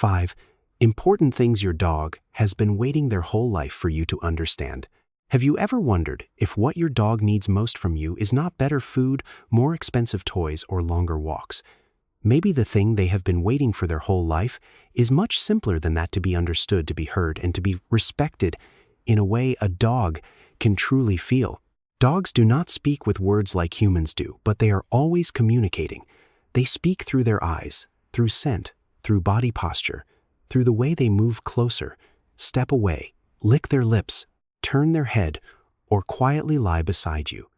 5. Important things your dog has been waiting their whole life for you to understand. Have you ever wondered if what your dog needs most from you is not better food, more expensive toys, or longer walks? Maybe the thing they have been waiting for their whole life is much simpler than that: to be understood, to be heard, and to be respected in a way a dog can truly feel. Dogs do not speak with words like humans do, but they are always communicating. They speak through their eyes, through scent, through body posture, through the way they move closer, step away, lick their lips, turn their head, or quietly lie beside you.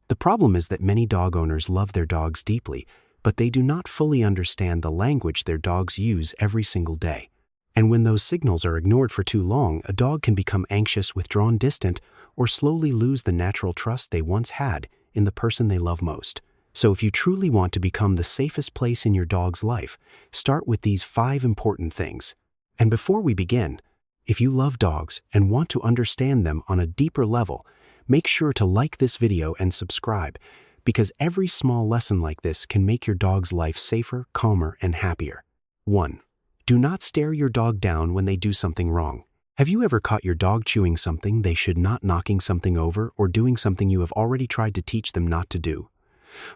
The problem is that many dog owners love their dogs deeply, but they do not fully understand the language their dogs use every single day. And when those signals are ignored for too long, a dog can become anxious, withdrawn, distant, or slowly lose the natural trust they once had in the person they love most. So if you truly want to become the safest place in your dog's life, start with these 5 important things. And before we begin, if you love dogs and want to understand them on a deeper level, make sure to like this video and subscribe, because every small lesson like this can make your dog's life safer, calmer, and happier. 1. Do not stare your dog down when they do something wrong. Have you ever caught your dog chewing something they should not, knocking something over, or doing something you have already tried to teach them not to do?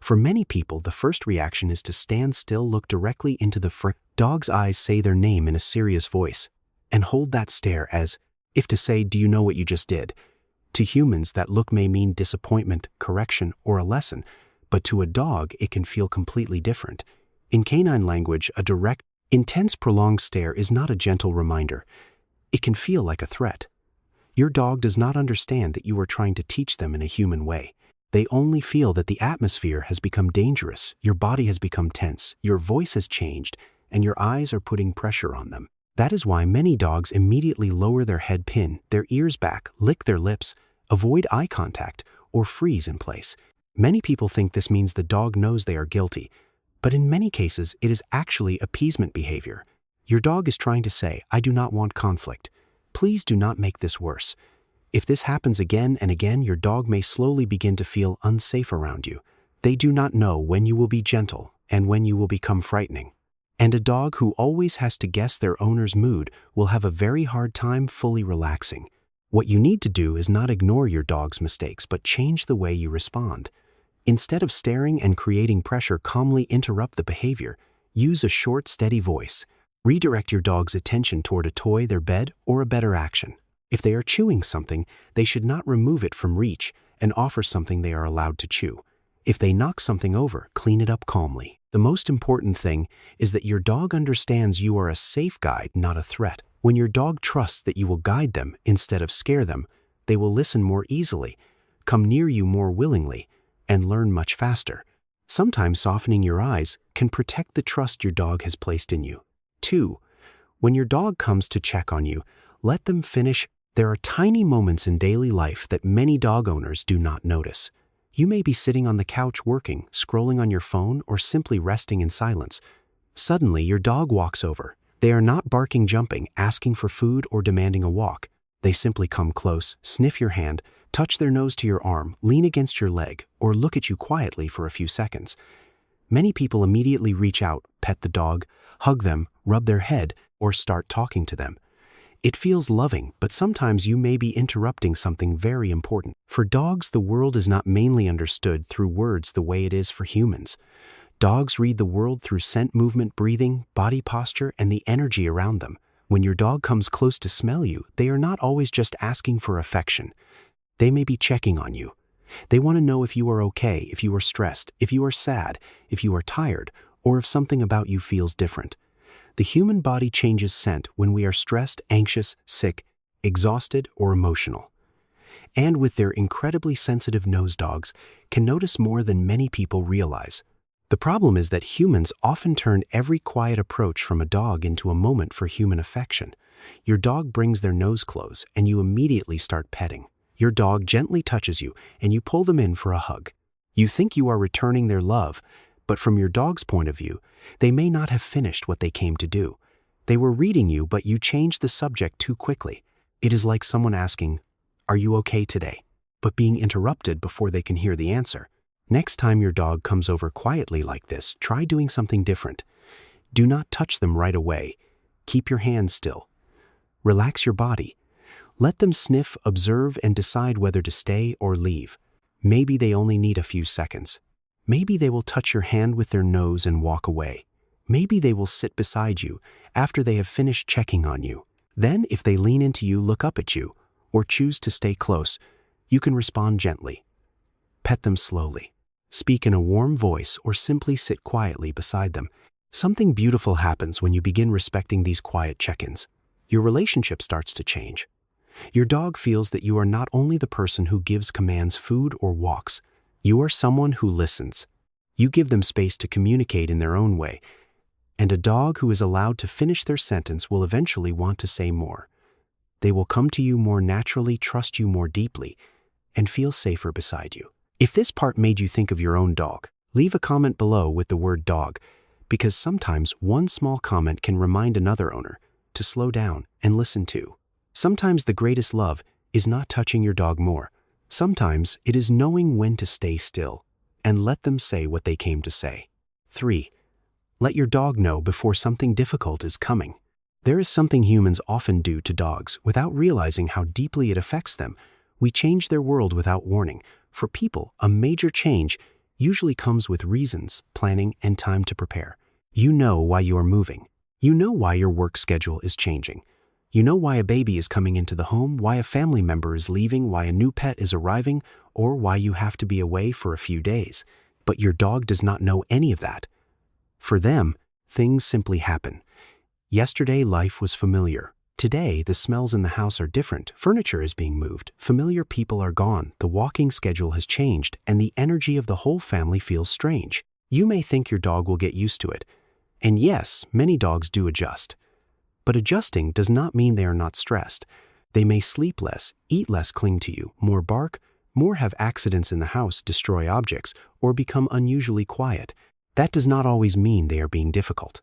For many people, the first reaction is to stand still, look directly into the dog's eyes, say their name in a serious voice, and hold that stare as if to say, "Do you know what you just did?" To humans, that look may mean disappointment, correction, or a lesson, but to a dog, it can feel completely different. In canine language, a direct, intense, prolonged stare is not a gentle reminder. It can feel like a threat. Your dog does not understand that you are trying to teach them in a human way. They only feel that the atmosphere has become dangerous, your body has become tense, your voice has changed, and your eyes are putting pressure on them. That is why many dogs immediately lower their head, pin their ears back, lick their lips, avoid eye contact, or freeze in place. Many people think this means the dog knows they are guilty, but in many cases it is actually appeasement behavior. Your dog is trying to say, "I do not want conflict. Please do not make this worse." If this happens again and again, your dog may slowly begin to feel unsafe around you. They do not know when you will be gentle and when you will become frightening. And a dog who always has to guess their owner's mood will have a very hard time fully relaxing. What you need to do is not ignore your dog's mistakes, but change the way you respond. Instead of staring and creating pressure, calmly interrupt the behavior. Use a short, steady voice. Redirect your dog's attention toward a toy, their bed, or a better action. If they are chewing something, they should not remove it from reach and offer something they are allowed to chew. If they knock something over, clean it up calmly. The most important thing is that your dog understands you are a safe guide, not a threat. When your dog trusts that you will guide them instead of scare them, they will listen more easily, come near you more willingly, and learn much faster. Sometimes softening your eyes can protect the trust your dog has placed in you. 2. When your dog comes to check on you, let them finish. There are tiny moments in daily life that many dog owners do not notice. You may be sitting on the couch working, scrolling on your phone, or simply resting in silence. Suddenly, your dog walks over. They are not barking, jumping, asking for food, or demanding a walk. They simply come close, sniff your hand, touch their nose to your arm, lean against your leg, or look at you quietly for a few seconds. Many people immediately reach out, pet the dog, hug them, rub their head, or start talking to them. It feels loving, but sometimes you may be interrupting something very important. For dogs, the world is not mainly understood through words the way it is for humans. Dogs read the world through scent, movement, breathing, body posture, and the energy around them. When your dog comes close to smell you, they are not always just asking for affection. They may be checking on you. They want to know if you are okay, if you are stressed, if you are sad, if you are tired, or if something about you feels different. The human body changes scent when we are stressed, anxious, sick, exhausted, or emotional. And with their incredibly sensitive nose, dogs can notice more than many people realize. The problem is that humans often turn every quiet approach from a dog into a moment for human affection. Your dog brings their nose close, and you immediately start petting. Your dog gently touches you, and you pull them in for a hug. You think you are returning their love, but from your dog's point of view, they may not have finished what they came to do. They were reading you, but you changed the subject too quickly. It is like someone asking, "Are you okay today?" but being interrupted before they can hear the answer. Next time your dog comes over quietly like this, try doing something different. Do not touch them right away. Keep your hands still. Relax your body. Let them sniff, observe, and decide whether to stay or leave. Maybe they only need a few seconds. Maybe they will touch your hand with their nose and walk away. Maybe they will sit beside you after they have finished checking on you. Then, if they lean into you, look up at you, or choose to stay close, you can respond gently. Pet them slowly. Speak in a warm voice or simply sit quietly beside them. Something beautiful happens when you begin respecting these quiet check-ins. Your relationship starts to change. Your dog feels that you are not only the person who gives commands, food, or walks. You are someone who listens. You give them space to communicate in their own way. And a dog who is allowed to finish their sentence will eventually want to say more. They will come to you more naturally, trust you more deeply, and feel safer beside you. If this part made you think of your own dog, leave a comment below with the word dog, because sometimes one small comment can remind another owner to slow down and listen too. Sometimes the greatest love is not touching your dog more. Sometimes it is knowing when to stay still and let them say what they came to say. 3. Let your dog know before something difficult is coming. There is something humans often do to dogs without realizing how deeply it affects them. We change their world without warning. For people, a major change usually comes with reasons, planning, and time to prepare. You know why you are moving. You know why your work schedule is changing. You know why a baby is coming into the home, why a family member is leaving, why a new pet is arriving, or why you have to be away for a few days. But your dog does not know any of that. For them, things simply happen. Yesterday, life was familiar. Today, the smells in the house are different. Furniture is being moved. Familiar people are gone. The walking schedule has changed, and the energy of the whole family feels strange. You may think your dog will get used to it. And yes, many dogs do adjust. But adjusting does not mean they are not stressed. They may sleep less, eat less, cling to you, more bark, more have accidents in the house, destroy objects, or become unusually quiet. That does not always mean they are being difficult.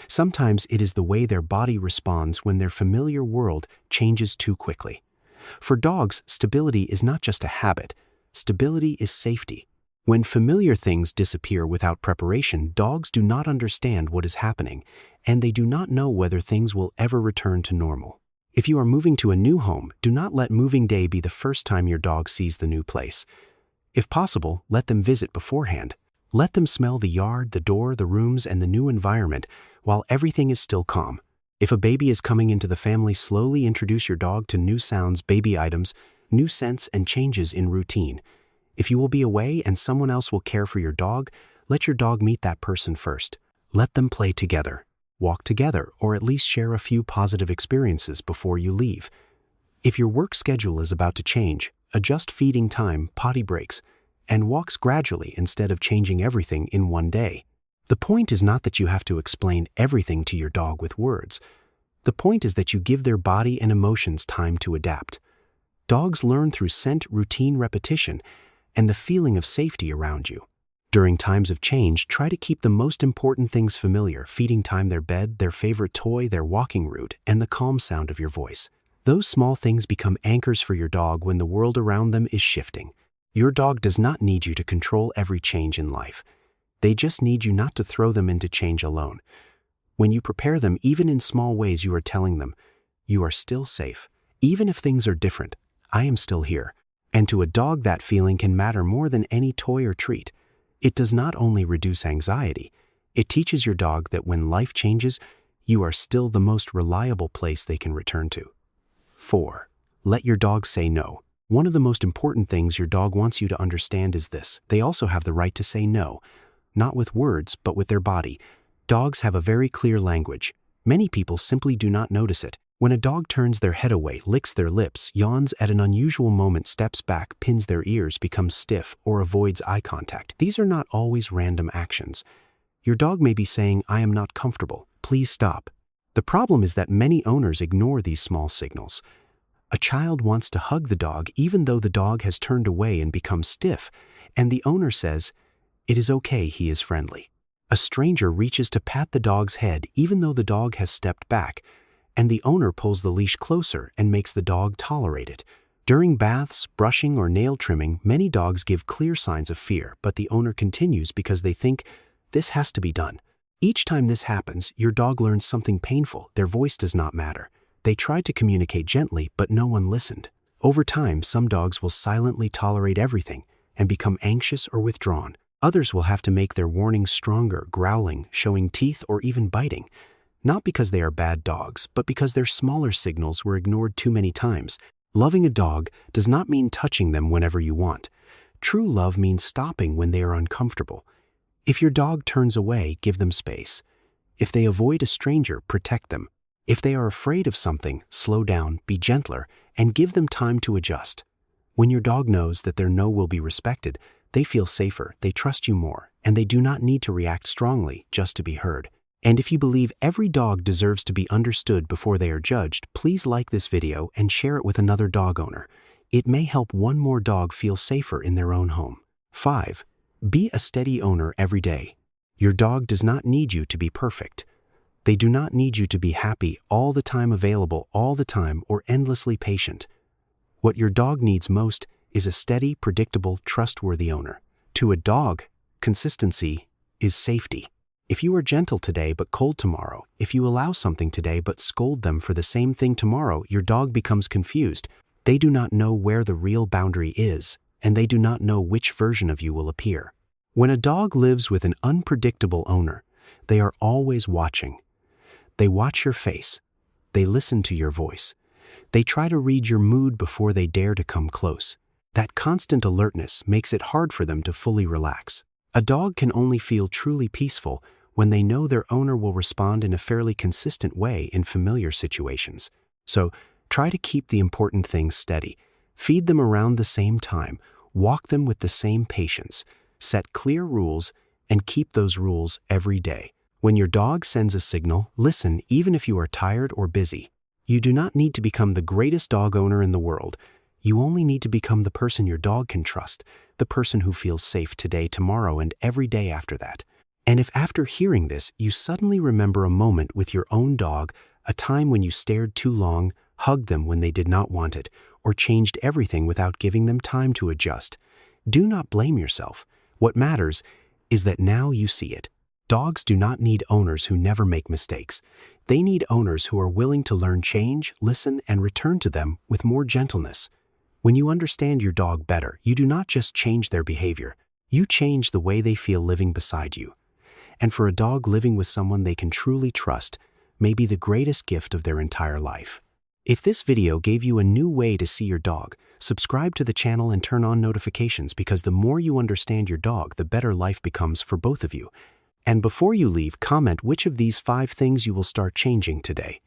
Sometimes it is the way their body responds when their familiar world changes too quickly. For dogs, stability is not just a habit. Stability is safety. When familiar things disappear without preparation, dogs do not understand what is happening, and they do not know whether things will ever return to normal. If you are moving to a new home, do not let moving day be the first time your dog sees the new place. If possible, let them visit beforehand. Let them smell the yard, the door, the rooms, and the new environment while everything is still calm. If a baby is coming into the family, slowly introduce your dog to new sounds, baby items, new scents, and changes in routine. If you will be away and someone else will care for your dog, let your dog meet that person first. Let them play together, walk together, or at least share a few positive experiences before you leave. If your work schedule is about to change, adjust feeding time, potty breaks, and walks gradually instead of changing everything in one day. The point is not that you have to explain everything to your dog with words. The point is that you give their body and emotions time to adapt. Dogs learn through scent, routine, repetition, and the feeling of safety around you. During times of change, try to keep the most important things familiar: feeding time, their bed, their favorite toy, their walking route, and the calm sound of your voice. Those small things become anchors for your dog when the world around them is shifting. Your dog does not need you to control every change in life. They just need you not to throw them into change alone. When you prepare them, even in small ways, you are telling them, you are still safe. Even if things are different, I am still here. And to a dog, that feeling can matter more than any toy or treat. It does not only reduce anxiety, it teaches your dog that when life changes, you are still the most reliable place they can return to. 4. Let your dog say no. One of the most important things your dog wants you to understand is this: they also have the right to say no, not with words, but with their body. Dogs have a very clear language. Many people simply do not notice it. When a dog turns their head away, licks their lips, yawns at an unusual moment, steps back, pins their ears, becomes stiff, or avoids eye contact, these are not always random actions. Your dog may be saying, I am not comfortable, please stop. The problem is that many owners ignore these small signals. A child wants to hug the dog even though the dog has turned away and become stiff, and the owner says, it is okay, he is friendly. A stranger reaches to pat the dog's head even though the dog has stepped back, and the owner pulls the leash closer and makes the dog tolerate it. During baths, brushing, or nail trimming, many dogs give clear signs of fear, but the owner continues because they think, this has to be done. Each time this happens, your dog learns something painful. Their voice does not matter. They tried to communicate gently, but no one listened. Over time, some dogs will silently tolerate everything and become anxious or withdrawn. Others will have to make their warnings stronger, growling, showing teeth, or even biting. Not because they are bad dogs, but because their smaller signals were ignored too many times. Loving a dog does not mean touching them whenever you want. True love means stopping when they are uncomfortable. If your dog turns away, give them space. If they avoid a stranger, protect them. If they are afraid of something, slow down, be gentler, and give them time to adjust. When your dog knows that their no will be respected, they feel safer, they trust you more, and they do not need to react strongly just to be heard. And if you believe every dog deserves to be understood before they are judged, please like this video and share it with another dog owner. It may help one more dog feel safer in their own home. 5. Be a steady owner every day. Your dog does not need you to be perfect. They do not need you to be happy all the time, available all the time, or endlessly patient. What your dog needs most is a steady, predictable, trustworthy owner. To a dog, consistency is safety. If you are gentle today but cold tomorrow, if you allow something today but scold them for the same thing tomorrow, your dog becomes confused. They do not know where the real boundary is, and they do not know which version of you will appear. When a dog lives with an unpredictable owner, they are always watching. They watch your face. They listen to your voice. They try to read your mood before they dare to come close. That constant alertness makes it hard for them to fully relax. A dog can only feel truly peaceful when they know their owner will respond in a fairly consistent way in familiar situations. So, try to keep the important things steady. Feed them around the same time, walk them with the same patience, set clear rules, and keep those rules every day. When your dog sends a signal, listen even if you are tired or busy. You do not need to become the greatest dog owner in the world. You only need to become the person your dog can trust, the person who feels safe today, tomorrow, and every day after that. And if after hearing this, you suddenly remember a moment with your own dog, a time when you stared too long, hugged them when they did not want it, or changed everything without giving them time to adjust, do not blame yourself. What matters is that now you see it. Dogs do not need owners who never make mistakes. They need owners who are willing to learn, change, listen, and return to them with more gentleness. When you understand your dog better, you do not just change their behavior. You change the way they feel living beside you. And for a dog, living with someone they can truly trust may be the greatest gift of their entire life. If this video gave you a new way to see your dog, subscribe to the channel and turn on notifications, because the more you understand your dog, the better life becomes for both of you. And before you leave, comment which of these 5 things you will start changing today.